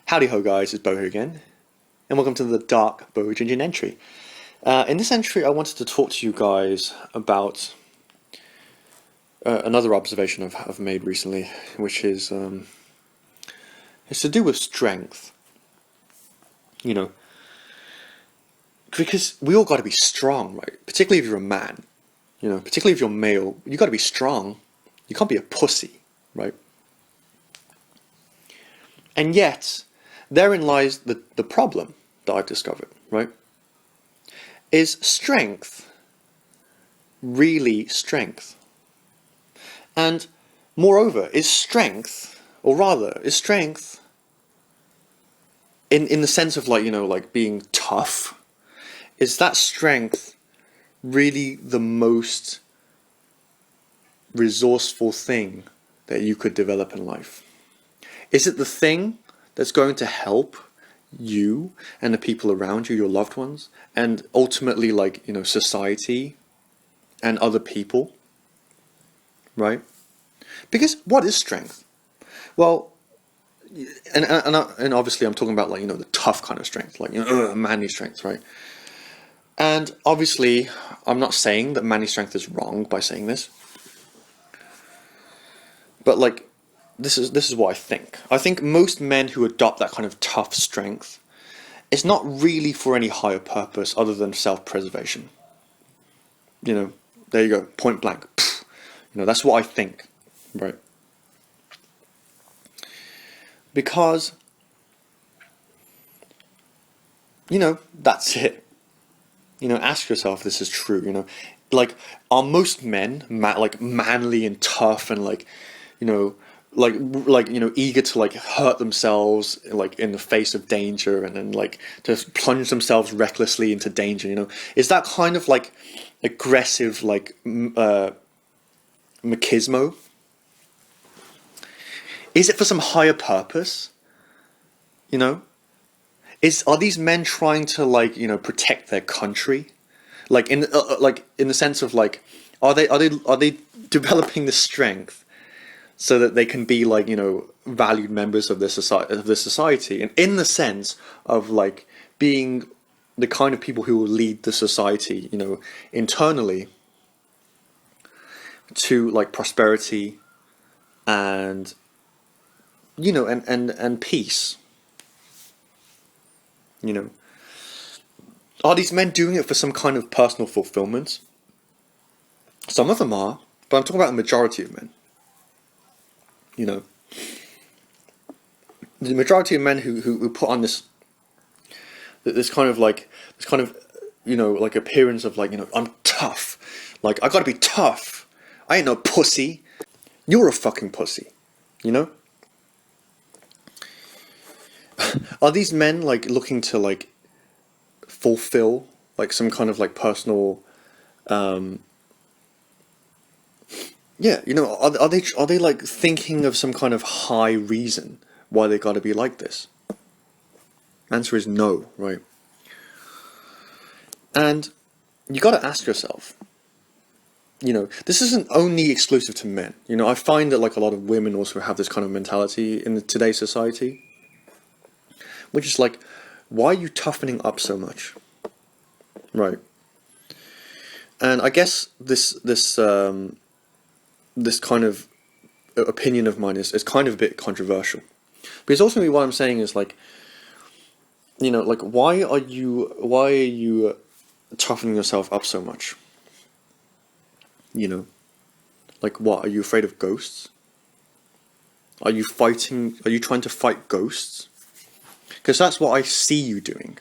Howdy ho guys, it's Bo here again, and welcome to the Dark Bo Drinking entry. In this entry I wanted to talk to you guys about another observation I've made recently, which is it's to do with strength. You know, because we all got to be strong, right? Particularly if you're a man, you know, particularly if you're male, you got to be strong. You can't be a pussy, right? And yet, therein lies the problem that I've discovered, right? Is strength really strength? And moreover, is strength in the sense of like being tough, is that strength really the most resourceful thing that you could develop in life? Is it the thing that's going to help you and the people around you, your loved ones, and ultimately, society and other people, right? Because what is strength? Well, and obviously I'm talking about the tough kind of strength, manly strength, right? And obviously I'm not saying that manly strength is wrong by saying this, but this is what I think. I think most men who adopt that kind of tough strength, it's not really for any higher purpose other than self-preservation. There you go, point blank. That's what I think, right? Because, that's it. Ask yourself if this is true, are most men manly and tough and eager to hurt themselves in the face of danger, and then to plunge themselves recklessly into danger? Is that kind of aggressive machismo? Is it for some higher purpose? Are these men trying to protect their country, in the sense of are they developing the strength so that they can be valued members of this society, and in the sense of being the kind of people who will lead the society internally to prosperity and and peace? Are these men doing it for some kind of personal fulfillment? Some of them are, but I'm talking about a majority of men. The majority of men who put on this kind of appearance of I'm tough, I gotta be tough, I ain't no pussy. You're a fucking pussy, Are these men looking to fulfill some kind of personal are they thinking of some kind of high reason why they got to be like this? Answer is no, right? And you got to ask yourself, this isn't only exclusive to men. I find that a lot of women also have this kind of mentality in today's society, which is why are you toughening up so much, right? And I guess this kind of opinion of mine is kind of a bit controversial, because ultimately what I'm saying is why are you toughening yourself up so much? What, are you afraid of ghosts? Are you trying to fight ghosts? Because that's what I see you doing,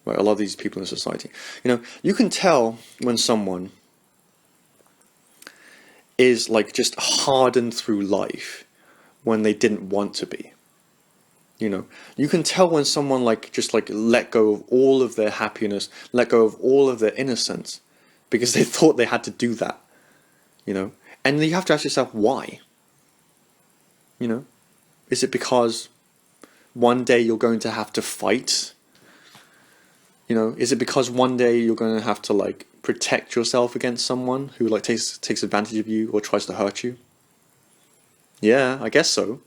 right? A lot of these people in society, you can tell when someone is just hardened through life when they didn't want to be. You can tell when someone just let go of all of their happiness, let go of all of their innocence, because they thought they had to do that. And you have to ask yourself why. Is it because one day you're going to have to fight? Is it because one day you're going to have to protect yourself against someone who takes advantage of you or tries to hurt you? Yeah, I guess so.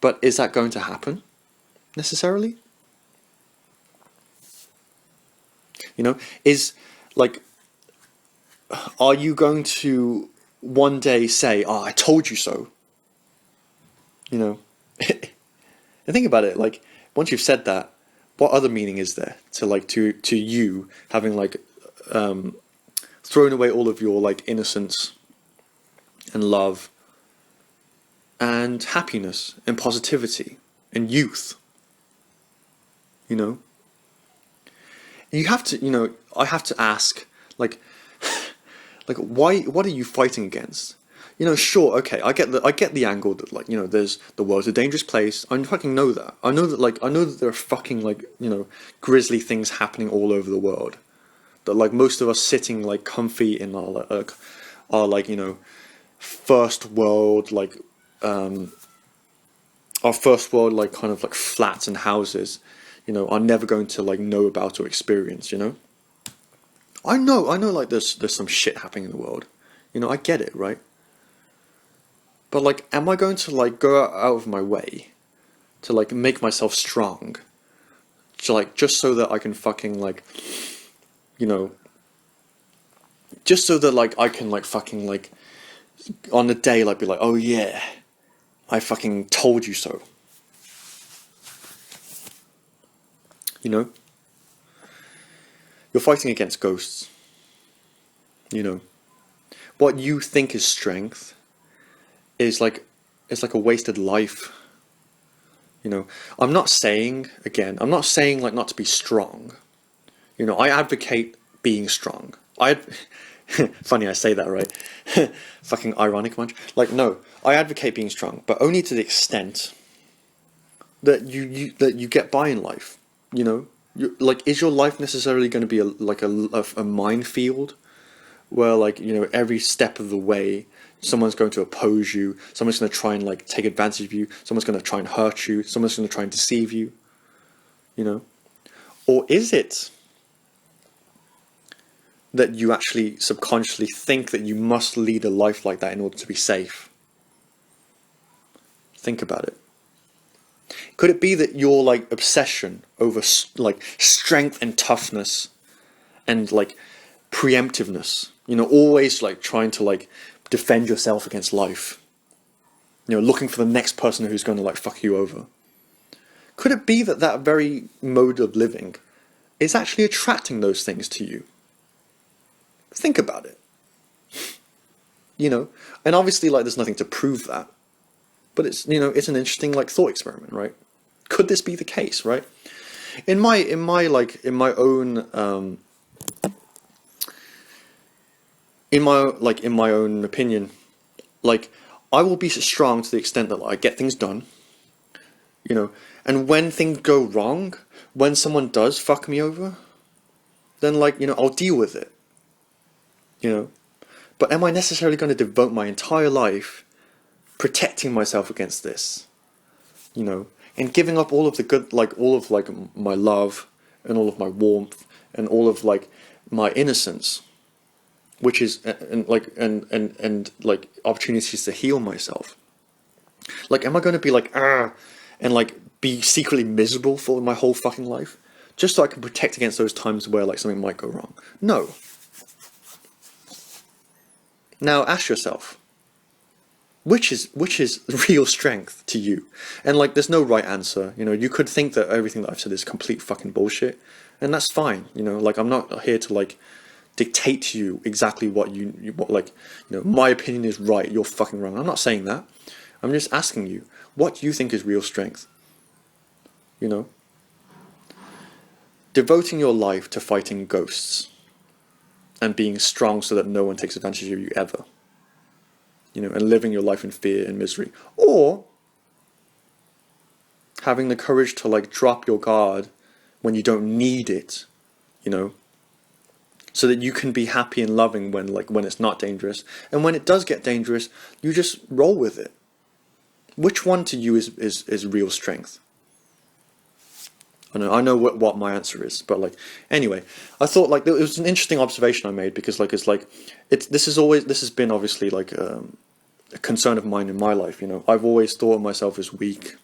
But is that going to happen? necessarily? You know, is like, are you going to one day say, "Oh, I told you so"? You know, and think about it. Like, once you've said that, what other meaning is there to like to you having like thrown away all of your like innocence and love and happiness and positivity and youth? You know, you have to. You know, I have to ask, like, like, why? What are you fighting against? You know, sure, okay, I get the angle that, like, you know, there's the world's a dangerous place. I fucking know that. I know that, like, I know that there are fucking, like, you know, grisly things happening all over the world. That, like, most of us sitting like comfy in our like, you know, first world like our first world like kind of like flats and houses, you know, are never going to like know about or experience. You know, I know, like there's some shit happening in the world. You know, I get it, right? But like, am I going to like go out of my way to like make myself strong, to like just so that I can fucking like, you know, just so that like I can like fucking like on the day like be like, oh yeah, I fucking told you so. You know, you're fighting against ghosts. You know, what you think is strength is like, it's like a wasted life. You know, I'm not saying, again, I'm not saying like not to be strong. You know, I advocate being strong. Funny I say that, right? Fucking ironic much. Like, no, I advocate being strong, but only to the extent that you get by in life. You know, like, is your life necessarily going to be a minefield where, like, you know, every step of the way someone's going to oppose you, someone's going to try and like take advantage of you, someone's going to try and hurt you, someone's going to try and deceive you, you know? Or is it that you actually subconsciously think that you must lead a life like that in order to be safe? Think about it. Could it be that your like obsession over like strength and toughness and like preemptiveness, you know, always like trying to like defend yourself against life, you know, looking for the next person who's going to like fuck you over? Could it be that that very mode of living is actually attracting those things to you? Think about it. You know, and obviously like there's nothing to prove that, but it's, you know, it's an interesting like thought experiment, right? Could this be the case, right? In my own in my own opinion, like, I will be strong to the extent that like, I get things done, you know, and when things go wrong, when someone does fuck me over, then like, you know, I'll deal with it, you know. But am I necessarily going to devote my entire life protecting myself against this, you know, and giving up all of the good, like all of like my love and all of my warmth and all of like my innocence, which is and like opportunities to heal myself? Like, am I going to be like and like be secretly miserable for my whole fucking life just so I can protect against those times where like something might go wrong? No. Now ask yourself, which is real strength to you? And like, there's no right answer. You know, you could think that everything that I've said is complete fucking bullshit, and that's fine. You know, like, I'm not here to like dictate to you exactly what what, like, you know, my opinion is right, you're fucking wrong. I'm not saying that. I'm just asking you what you think is real strength. You know, devoting your life to fighting ghosts and being strong so that no one takes advantage of you ever. You know, and living your life in fear and misery, or having the courage to like drop your guard when you don't need it, you know, so that you can be happy and loving when it's not dangerous, and when it does get dangerous, you just roll with it. Which one to you is real strength? I know what my answer is, but like, anyway, I thought like it was an interesting observation I made, because like this has been obviously like a concern of mine in my life. You know, I've always thought of myself as weak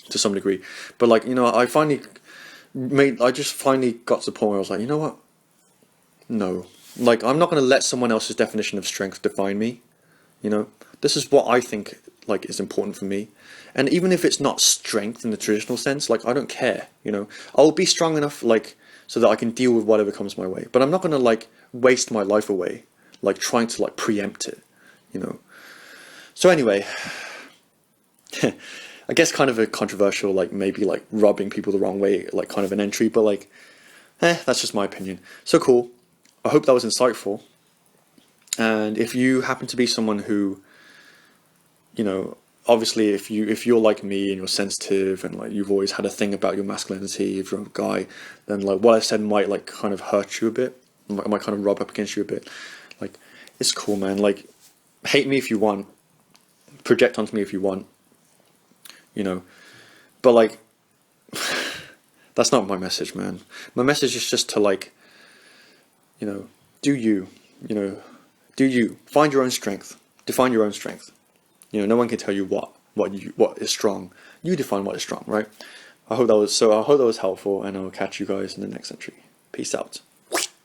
to some degree. But like, you know, I just finally got to the point where I was like, you know what? No. Like, I'm not going to let someone else's definition of strength define me. You know, this is what I think like is important for me. And even if it's not strength in the traditional sense, like, I don't care, you know. I'll be strong enough, like, so that I can deal with whatever comes my way. But I'm not going to like waste my life away, like trying to like preempt it, you know. So anyway, I guess kind of a controversial, like maybe like rubbing people the wrong way, like kind of an entry, but like, that's just my opinion. So cool. I hope that was insightful. And if you happen to be someone who, you know, obviously if you're like me and you're sensitive and like you've always had a thing about your masculinity, if you're a guy, then like what I said might like kind of hurt you a bit, might kind of rub up against you a bit. Like, it's cool, man. Like, hate me if you want, project onto me if you want, you know, but like, that's not my message, man. My message is just to like, you know, do you, you know, do you find your own strength, define your own strength. You know, no one can tell you what is strong. You define what is strong, right? I hope that was helpful, and I'll catch you guys in the next entry. Peace out.